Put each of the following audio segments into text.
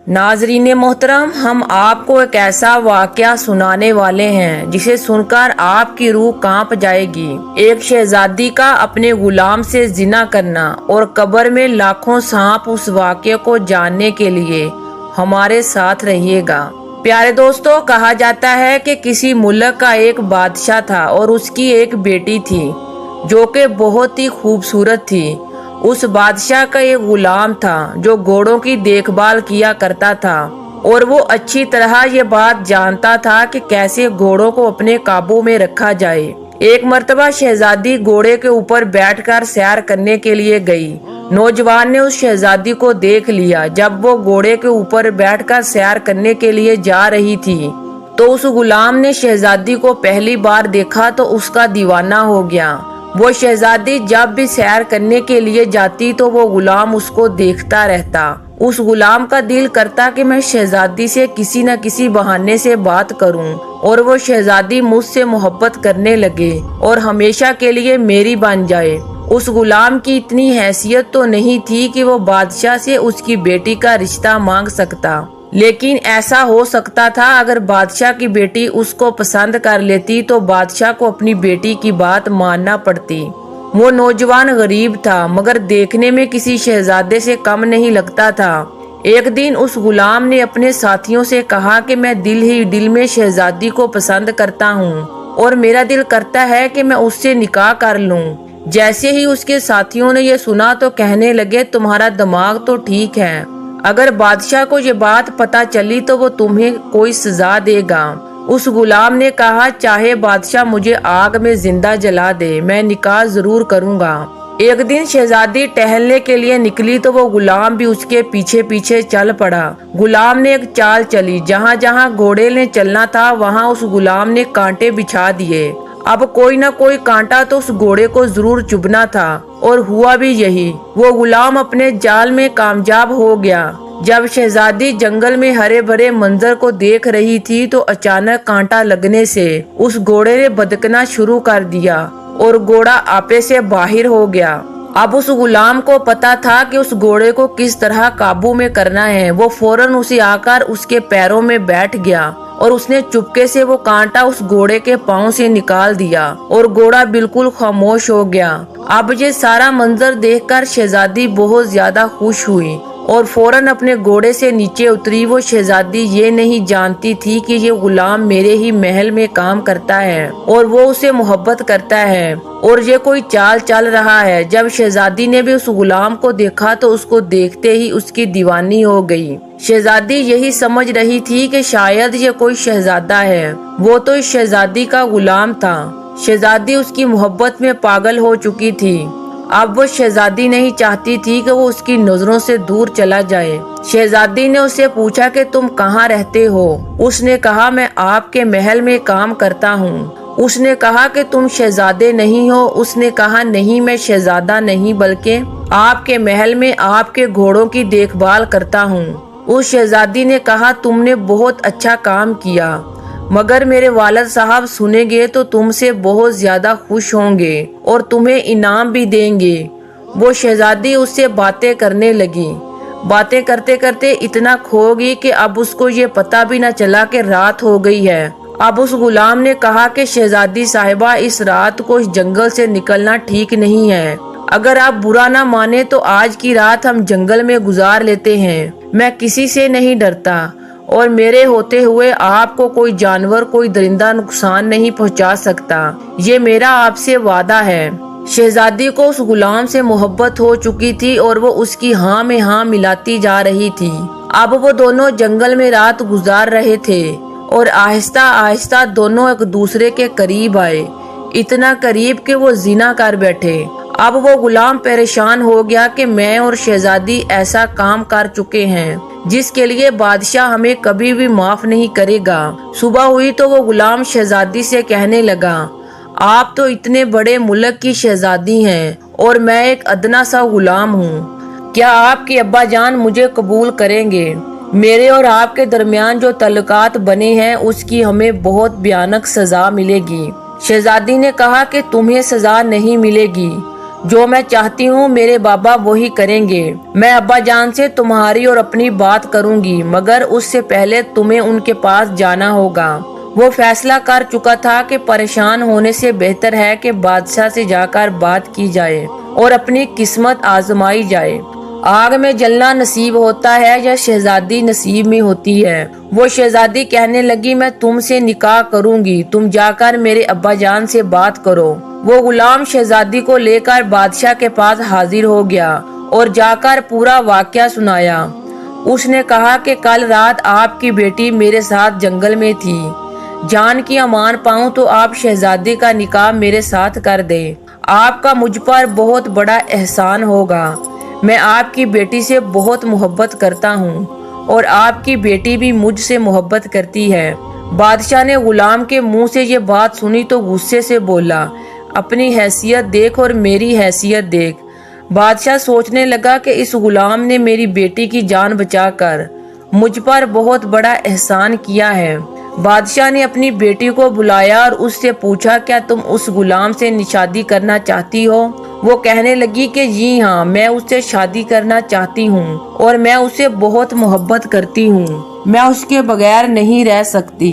ناظرین محترم، ہم آپ کو ایک ایسا واقعہ سنانے والے ہیں جسے سن کر آپ کی روح کانپ جائے گی۔ ایک شہزادی کا اپنے غلام سے زنا کرنا اور قبر میں لاکھوں سانپ۔ اس واقعے کو جاننے کے لیے ہمارے ساتھ رہیے گا۔ پیارے دوستو، کہا جاتا ہے کہ کسی ملک کا ایک بادشاہ تھا اور اس کی ایک بیٹی تھی جو کہ بہت ہی خوبصورت تھی۔ اس بادشاہ کا ایک غلام تھا جو گھوڑوں کی دیکھ بھال کیا کرتا تھا اور وہ اچھی طرح یہ بات جانتا تھا کہ کیسے گھوڑوں کو اپنے قابو میں رکھا جائے۔ ایک مرتبہ شہزادی گھوڑے کے اوپر بیٹھ کر سیر کرنے کے لیے گئی۔ نوجوان نے اس شہزادی کو دیکھ لیا۔ جب وہ گھوڑے کے اوپر بیٹھ کر سیر کرنے کے لیے جا رہی تھی تو اس غلام نے شہزادی کو پہلی بار دیکھا تو اس کا دیوانہ ہو گیا۔ وہ شہزادی جب بھی سیر کرنے کے لیے جاتی تو وہ غلام اس کو دیکھتا رہتا۔ اس غلام کا دل کرتا کہ میں شہزادی سے کسی نہ کسی بہانے سے بات کروں اور وہ شہزادی مجھ سے محبت کرنے لگے اور ہمیشہ کے لیے میری بن جائے۔ اس غلام کی اتنی حیثیت تو نہیں تھی کہ وہ بادشاہ سے اس کی بیٹی کا رشتہ مانگ سکتا، لیکن ایسا ہو سکتا تھا اگر بادشاہ کی بیٹی اس کو پسند کر لیتی تو بادشاہ کو اپنی بیٹی کی بات ماننا پڑتی۔ وہ نوجوان غریب تھا مگر دیکھنے میں کسی شہزادے سے کم نہیں لگتا تھا۔ ایک دن اس غلام نے اپنے ساتھیوں سے کہا کہ میں دل ہی دل میں شہزادی کو پسند کرتا ہوں اور میرا دل کرتا ہے کہ میں اس سے نکاح کر لوں۔ جیسے ہی اس کے ساتھیوں نے یہ سنا تو کہنے لگے، تمہارا دماغ تو ٹھیک ہے، اگر بادشاہ کو یہ بات پتہ چلی تو وہ تمہیں کوئی سزا دے گا۔ اس غلام نے کہا، چاہے بادشاہ مجھے آگ میں زندہ جلا دے، میں نکاح ضرور کروں گا۔ ایک دن شہزادی ٹہلنے کے لیے نکلی تو وہ غلام بھی اس کے پیچھے پیچھے چل پڑا۔ غلام نے ایک چال چلی، جہاں جہاں گھوڑے نے چلنا تھا وہاں اس غلام نے کانٹے بچھا دیے۔ اب کوئی نہ کوئی کانٹا تو اس گھوڑے کو ضرور چبھنا تھا اور ہوا بھی یہی۔ وہ غلام اپنے جال میں کامیاب ہو گیا۔ جب شہزادی جنگل میں ہرے بھرے منظر کو دیکھ رہی تھی تو اچانک کانٹا لگنے سے اس گھوڑے نے بھٹکنا شروع کر دیا اور گھوڑا آپے سے باہر ہو گیا۔ اب اس غلام کو پتا تھا کہ اس گھوڑے کو کس طرح قابو میں کرنا ہے۔ وہ فوراً اسے آ کر اس کے پیروں میں بیٹھ گیا اور اس نے چپکے سے وہ کانٹا اس گھوڑے کے پاؤں سے نکال دیا اور گھوڑا بالکل خاموش ہو گیا۔ اب یہ سارا منظر دیکھ کر شہزادی بہت زیادہ خوش ہوئی اور فوراً اپنے گھوڑے سے نیچے اتری۔ وہ شہزادی یہ نہیں جانتی تھی کہ یہ غلام میرے ہی محل میں کام کرتا ہے اور وہ اسے محبت کرتا ہے اور یہ کوئی چال چل رہا ہے۔ جب شہزادی نے بھی اس غلام کو دیکھا تو اس کو دیکھتے ہی اس کی دیوانی ہو گئی۔ شہزادی یہی سمجھ رہی تھی کہ شاید یہ کوئی شہزادہ ہے، وہ تو اس شہزادی کا غلام تھا۔ شہزادی اس کی محبت میں پاگل ہو چکی تھی۔ اب وہ شہزادی نہیں چاہتی تھی کہ وہ اس کی نظروں سے دور چلا جائے۔ شہزادی نے اسے پوچھا کہ تم کہاں رہتے ہو؟ اس نے کہا، میں آپ کے محل میں کام کرتا ہوں۔ اس نے کہا کہ تم شہزادے نہیں ہو؟ اس نے کہا، نہیں، میں شہزادہ نہیں بلکہ آپ کے محل میں آپ کے گھوڑوں کی دیکھ بھال کرتا ہوں۔ اس شہزادی نے کہا، تم نے بہت اچھا کام کیا، مگر میرے والد صاحب سنیں گے تو تم سے بہت زیادہ خوش ہوں گے اور تمہیں انعام بھی دیں گے۔ وہ شہزادی اس سے باتیں کرنے لگی۔ باتیں کرتے کرتے اتنا کھو گئی کہ اب اس کو یہ پتہ بھی نہ چلا کہ رات ہو گئی ہے۔ اب اس غلام نے کہا کہ شہزادی صاحبہ، اس رات کو اس جنگل سے نکلنا ٹھیک نہیں ہے۔ اگر آپ برا نہ مانے تو آج کی رات ہم جنگل میں گزار لیتے ہیں۔ میں کسی سے نہیں ڈرتا اور میرے ہوتے ہوئے آپ کو کوئی جانور، کوئی درندہ نقصان نہیں پہنچا سکتا، یہ میرا آپ سے وعدہ ہے۔ شہزادی کو اس غلام سے محبت ہو چکی تھی اور وہ اس کی ہاں میں ہاں ملاتی جا رہی تھی۔ اب وہ دونوں جنگل میں رات گزار رہے تھے اور آہستہ آہستہ دونوں ایک دوسرے کے قریب آئے، اتنا قریب کہ وہ زنا کر بیٹھے۔ اب وہ غلام پریشان ہو گیا کہ میں اور شہزادی ایسا کام کر چکے ہیں جس کے لیے بادشاہ ہمیں کبھی بھی معاف نہیں کرے گا۔ صبح ہوئی تو وہ غلام شہزادی سے کہنے لگا، آپ تو اتنے بڑے ملک کی شہزادی ہیں اور میں ایک ادنا سا غلام ہوں، کیا آپ کے ابا جان مجھے قبول کریں گے؟ میرے اور آپ کے درمیان جو تعلقات بنے ہیں اس کی ہمیں بہت بھیانک سزا ملے گی۔ شہزادی نے کہا کہ تمہیں سزا نہیں ملے گی، जो मैं चाहती हूँ मेरे बाबा वही करेंगे। मैं अब्बा जान से तुम्हारी और अपनी बात करूँगी, मगर उससे पहले तुम्हें उनके पास जाना होगा। वो फैसला कर चुका था कि परेशान होने से बेहतर है कि बादशाह से जाकर बात की जाए और अपनी किस्मत आजमाई जाए। आग में जलना नसीब होता है या शहजादी नसीब में होती है। वो शहजादी कहने लगी, मैं तुमसे निकाह करूंगी, तुम जाकर मेरे अब्बा जान से बात करो। वो गुलाम शहजादी को लेकर बादशाह के पास हाजिर हो गया और जाकर पूरा वाकया सुनाया। उसने कहा कि कल रात आपकी बेटी मेरे साथ जंगल में थी। जान की अमान पाऊं तो आप शहजादी का निकाह मेरे साथ कर दे। आपका मुझ पर बहुत बड़ा एहसान होगा। मैं आपकी बेटी से बहुत मोहब्बत करता हूँ और आपकी बेटी भी मुझसे मोहब्बत करती है। बादशाह ने गुलाम के मुंह से ये बात सुनी तो गुस्से से बोला, अपनी हैसियत देख और मेरी हैसियत देख। बादशाह सोचने लगा कि इस गुलाम ने मेरी बेटी की जान बचाकर मुझ पर बहुत बड़ा एहसान किया है। बादशाह ने अपनी बेटी को बुलाया और उससे पूछा, क्या तुम उस गुलाम से शादी करना चाहती हो? वो कहने लगी कि जी हाँ, मैं उससे शादी करना चाहती हूँ और मैं उसे बहुत मोहब्बत करती हूँ। मैं उसके बगैर नहीं रह सकती।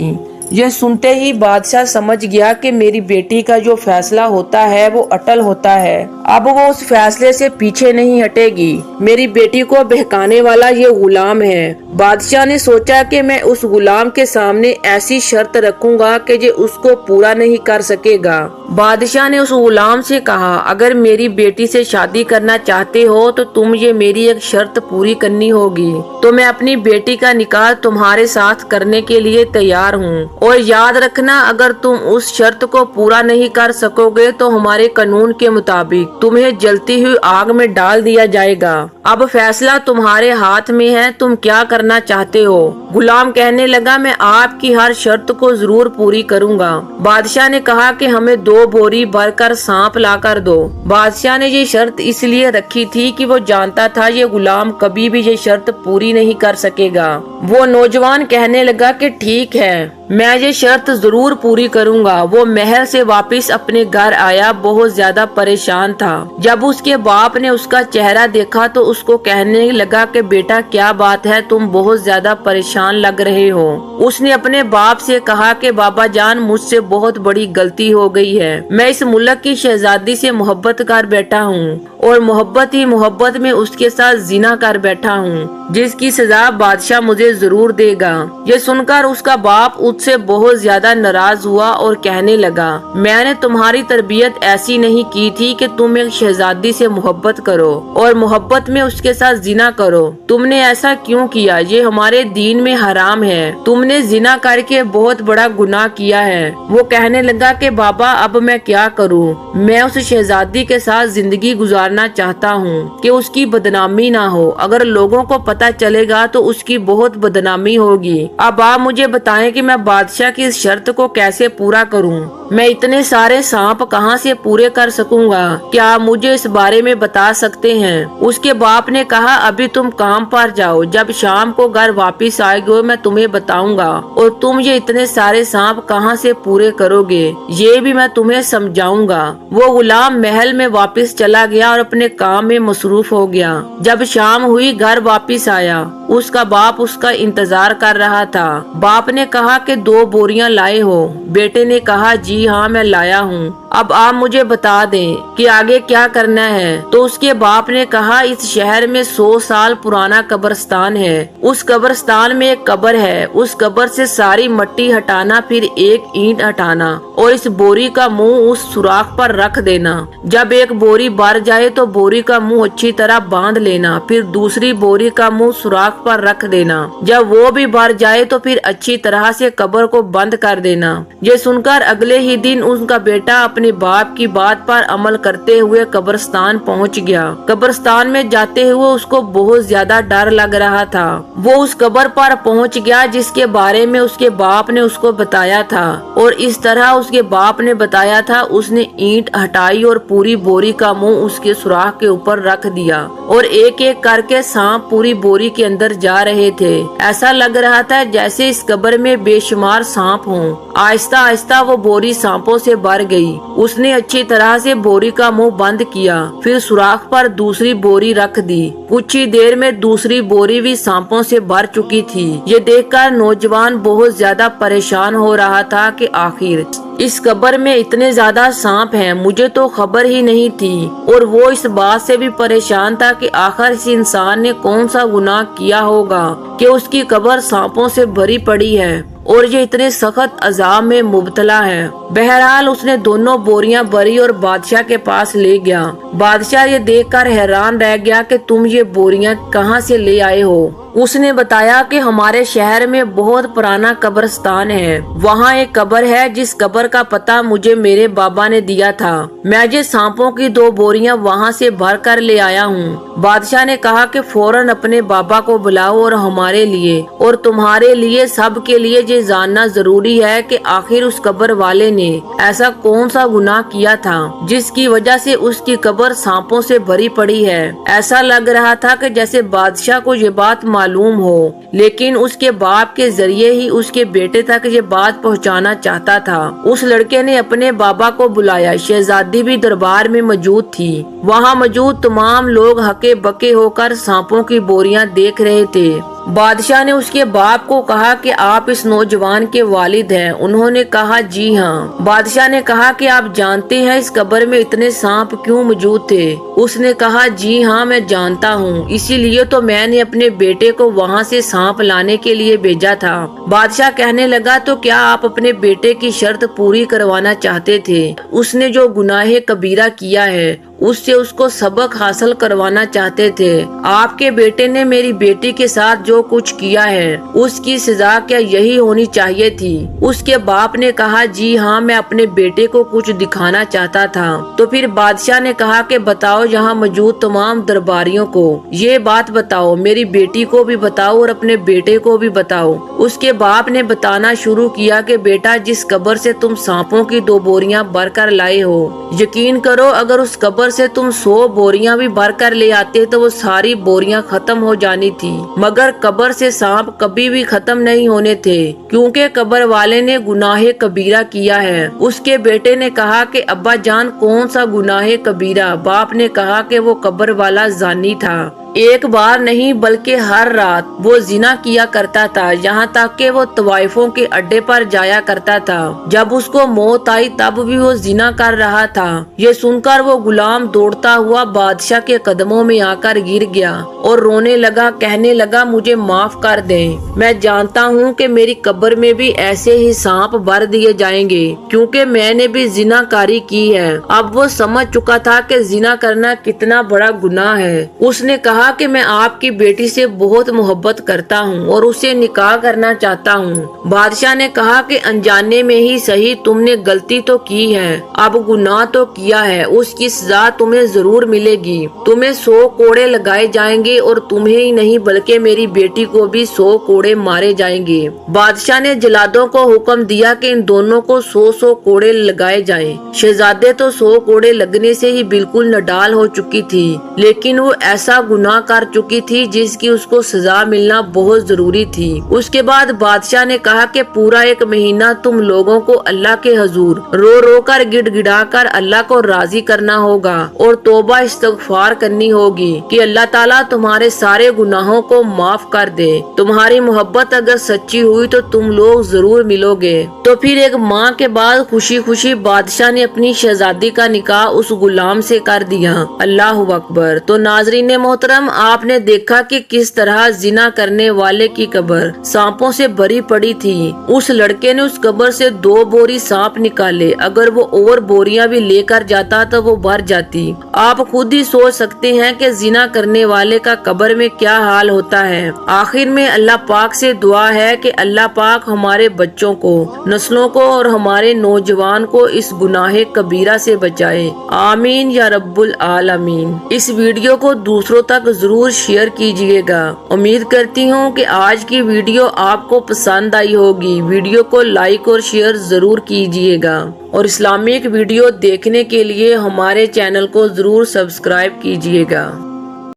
ये सुनते ही बादशाह समझ गया कि मेरी बेटी का जो फैसला होता है वो अटल होता है। अब वो उस फैसले से पीछे नहीं हटेगी। मेरी बेटी को बहकाने वाला ये गुलाम है। बादशाह ने सोचा कि मैं उस गुलाम के सामने ऐसी शर्त रखूंगा कि ये उसको पूरा नहीं कर सकेगा। बादशाह ने उस गुलाम से कहा, अगर मेरी बेटी से शादी करना चाहते हो तो तुम ये मेरी एक शर्त पूरी करनी होगी। तो मैं अपनी बेटी का निकाह तुम्हारे साथ करने के लिए तैयार हूँ। और याद रखना, अगर तुम उस शर्त को पूरा नहीं कर सकोगे तो हमारे कानून के मुताबिक तुम्हें जलती हुई आग में डाल दिया जाएगा। अब फैसला तुम्हारे हाथ में है, तुम क्या करना चाहते हो? गुलाम कहने लगा, मैं आपकी हर शर्त को जरूर पूरी करूंगा। बादशाह ने कहा कि हमें 2 बोरी भरकर सांप ला कर दो। बादशाह ने ये शर्त इसलिए रखी थी कि वो जानता था ये गुलाम कभी भी ये शर्त पूरी नहीं कर सकेगा। वो नौजवान कहने लगा कि ठीक है, मैं ये शर्त जरूर पूरी करूंगा। वो महल से वापस अपने घर आया, बहुत ज्यादा परेशान था। जब उसके बाप ने उसका चेहरा देखा तो उसको कहने लगा कि बेटा क्या बात है, तुम बहुत ज्यादा परेशान लग रहे हो। उसने अपने बाप से कहा कि बाबा जान, मुझसे बहुत बड़ी गलती हो गई है। मैं इस मुल्क की शहजादी से मोहब्बत कर बैठा हूँ और मोहब्बत ही मोहब्बत में उसके साथ जिना कर बैठा हूँ, जिसकी सजा बादशाह मुझे जरूर देगा। ये सुनकर उसका बाप उससे बहुत ज्यादा नाराज हुआ और कहने लगा, मैंने तुम्हारी तरबियत ऐसी नहीं की थी कि तुम एक शहजादी से मोहब्बत करो और मोहब्बत में उसके साथ जिना करो। तुमने ऐसा क्यों किया? ये हमारे दीन में हराम है। तुमने जिना करके बहुत बड़ा गुनाह किया है। वो कहने लगा कि बाबा अब मैं क्या करूं? मैं उस शहजादी के साथ जिंदगी गुजारना चाहता हूं कि उसकी बदनामी ना हो। अगर लोगों को पता चलेगा तो उसकी बहुत बदनामी होगी। अब आप मुझे बताएं कि मैं बादशाह की इस शर्त को कैसे पूरा करूं? मैं इतने सारे सांप कहां से पूरे कर सकूंगा? क्या आप मुझे इस बारे में बता सकते हैं? उसके बाप ने कहा, अभी तुम काम पर जाओ, जब शाम को घर वापस आएगे मैं तुम्हें बताऊंगा और तुम ये इतने सारे सांप कहां से पूरे करोगे ये भी मैं तुम्हें समझाऊंगा। वो गुलाम महल में वापस चला गया और अपने काम में मसरूफ हो गया। जब शाम हुई घर वापस आया, उसका बाप उसका इंतजार कर रहा था। बाप ने कहा कि 2 बोरियां लाए हो? बेटे ने कहा, जी हाँ मैं लाया हूँ। अब आप मुझे बता दें कि आगे क्या करना है। तो उसके बाप ने कहा, इस शहर में 100 साल पुराना कब्रिस्तान है। उस कब्रिस्तान में एक कब्र है। उस कब्र से सारी मिट्टी हटाना, फिर एक ईंट हटाना और इस बोरी का मुंह उस सुराख पर रख देना। जब एक बोरी भर जाए तो बोरी का मुंह अच्छी तरह बांध लेना, फिर दूसरी बोरी का मुंह सुराख पर रख देना। जब वो भी भर जाए तो फिर अच्छी तरह से कब्र को बंद कर देना। ये सुनकर अगले ही दिन उनका बेटा अपने बाप की बात पर अमल करते हुए कब्रिस्तान पहुंच गया। कब्रिस्तान में जाते हुए उसको बहुत ज्यादा डर लग रहा था। वो उस कब्र पर पहुंच गया जिसके बारे में उसके बाप ने उसको बताया था और इस तरह उसके बाप ने बताया था। उसने ईंट हटाई और पूरी बोरी का मुंह उसके सुराख के ऊपर रख दिया और एक एक करके सांप पूरी बोरी के अंदर जा रहे थे। ऐसा लग रहा था जैसे इस कब्र में बेशुमार सांप हों। आहिस्ता आहिस्ता वो बोरी सांपों से भर गई उसने अच्छी तरह से बोरी का मुंह बंद किया, फिर सुराख पर दूसरी बोरी रख दी। कुछ ही देर में दूसरी बोरी भी सांपों से भर चुकी थी। ये देखकर नौजवान बहुत ज्यादा परेशान हो रहा था कि आखिर इस कब्र में इतने ज्यादा सांप हैं, मुझे तो खबर ही नहीं थी। और वो इस बात से भी परेशान था कि आखिर इस इंसान ने कौन सा गुनाह किया होगा कि उसकी कब्र सांपों से भरी पड़ी है और ये इतने सख्त अजाब में मुब्तला है। बहरहाल उसने दोनों बोरियां भरी और बादशाह के पास ले गया। बादशाह ये देखकर हैरान रह गया कि तुम ये बोरियां कहाँ से ले आए हो। उसने बताया कि हमारे शहर में बहुत पुराना कब्रिस्तान है, वहाँ एक कब्र है जिस कब्र का पता मुझे मेरे बाबा ने दिया था। मैं ये सांपों की 2 बोरियां वहाँ से भर कर ले आया हूँ। बादशाह ने कहा कि फौरन अपने बाबा को बुलाओ और हमारे लिए और तुम्हारे लिए सबके लिए ये जानना जरूरी है कि आखिर उस कब्र वाले ने ऐसा कौन सा गुनाह किया था जिसकी वजह से उसकी कब्र सांपों से भरी पड़ी है। ऐसा लग रहा था कि जैसे बादशाह को ये बात मालूम हो, लेकिन उसके बाप के जरिए ही उसके बेटे तक ये बात पहुंचाना चाहता था। उस लड़के ने अपने बाबा को बुलाया। शहजादी भी दरबार में मौजूद थी। वहाँ मौजूद तमाम लोग हके बके होकर सांपों की बोरियां देख रहे थे। बादशाह ने उसके बाप को कहा कि आप इस नौजवान के वालिद हैं। उन्होंने कहा जी हाँ। बादशाह ने कहा कि आप जानते हैं इस कब्र में इतने सांप क्यों मौजूद थे। उसने कहा जी हाँ मैं जानता हूँ, इसीलिए तो मैंने अपने बेटे को वहाँ से सांप लाने के लिए भेजा था। बादशाह कहने लगा तो क्या आप अपने बेटे की शर्त पूरी करवाना चाहते थे? उसने जो गुनाह कबीरा किया है उससे उसको सबक हासिल करवाना चाहते थे। आपके बेटे ने मेरी बेटी के साथ जो कुछ किया है उसकी सजा क्या यही होनी चाहिए थी? उसके बाप ने कहा जी हाँ मैं अपने बेटे को कुछ दिखाना चाहता था। तो फिर बादशाह ने कहा कि बताओ यहाँ मौजूद तमाम दरबारियों को ये बात बताओ, मेरी बेटी को भी बताओ और अपने बेटे को भी बताओ। उसके बाप ने बताना शुरू किया कि बेटा जिस कब्र से तुम सांपों की 2 बोरियां भर कर लाए हो, यकीन करो अगर उस कब्र से तुम 100 बोरियां भी भर कर ले आते तो वो सारी बोरियां खत्म हो जानी थी, मगर कब्र से सांप कभी भी खत्म नहीं होने थे क्योंकि कब्र वाले ने गुनाह कबीरा किया है। उसके बेटे ने कहा कि अब्बा जान कौन सा गुनाह कबीरा? बाप ने कहा कि वो कब्र वाला जानी था। एक बार नहीं बल्कि हर रात वो जिना किया करता था, यहाँ तक कि वो तवाइफों के अड्डे पर जाया करता था। जब उसको मौत आई तब भी वो जिना कर रहा था। ये सुनकर वो गुलाम दौड़ता हुआ बादशाह के कदमों में आकर गिर गया और रोने लगा, कहने लगा मुझे माफ कर दें, मैं जानता हूँ कि मेरी कब्र में भी ऐसे ही सांप भर दिए जाएंगे क्योंकि मैंने भी जिनाकारी की है। अब वो समझ चुका था कि जिना करना कितना बड़ा गुनाह है। उसने कहा कि मैं आपकी बेटी से बहुत मोहब्बत करता हूँ और उसे निकाह करना चाहता हूँ। बादशाह ने कहा कि अनजाने में ही सही तुमने गलती तो की है, अब गुनाह तो किया है, उसकी सजा तुम्हें जरूर मिलेगी। तुम्हें 100 कोड़े लगाए जाएंगे और तुम्हें ही नहीं बल्कि मेरी बेटी को भी 100 कोड़े मारे जाएंगे। बादशाह ने जलादों को हुक्म दिया कि इन दोनों को 100 कोड़े लगाए जाएं। शहजादे तो 100 कोड़े लगने से ही बिल्कुल नडाल हो चुकी थी, लेकिन वो ऐसा गुनाह कर चुकी थी जिसकी उसको सजा मिलना बहुत जरूरी थी। उसके बाद बादशाह ने कहा कि पूरा 1 महीना तुम लोगों को अल्लाह के हजूर रो रो कर गिड़गिड़ा कर अल्लाह को राजी करना होगा और तौबा इस्तगफार करनी होगी कि अल्लाह ताला तुम्हारे सारे गुनाहों को माफ कर दे। तुम्हारी मोहब्बत अगर सच्ची हुई तो तुम लोग जरूर मिलोगे। तो फिर एक माह के बाद खुशी खुशी बादशाह ने अपनी शहजादी का निकाह उस गुलाम से कर दिया। अल्लाह अकबर। तो नाजरीन मोहतरम, आपने देखा कि किस तरह जिना करने वाले की कब्र सांपों से भरी पड़ी थी। उस लड़के ने उस कब्र से 2 बोरी सांप निकाले, अगर वो और बोरियां भी लेकर जाता तो वो भर जाती। आप खुद ही सोच सकते हैं कि जिना करने वाले का कब्र में क्या हाल होता है। आखिर में अल्लाह पाक से दुआ है कि अल्लाह पाक हमारे बच्चों को, नस्लों को और हमारे नौजवान को इस गुनाह कबीरा से बचाए। आमीन या रब्बुल आलमीन। इस वीडियो को दूसरों तक जरूर शेयर कीजिएगा। उम्मीद करती हूँ कि आज की वीडियो आपको पसंद आई होगी। वीडियो को लाइक और शेयर जरूर कीजिएगा और इस्लामिक वीडियो देखने के लिए हमारे चैनल को जरूर सब्सक्राइब कीजिएगा।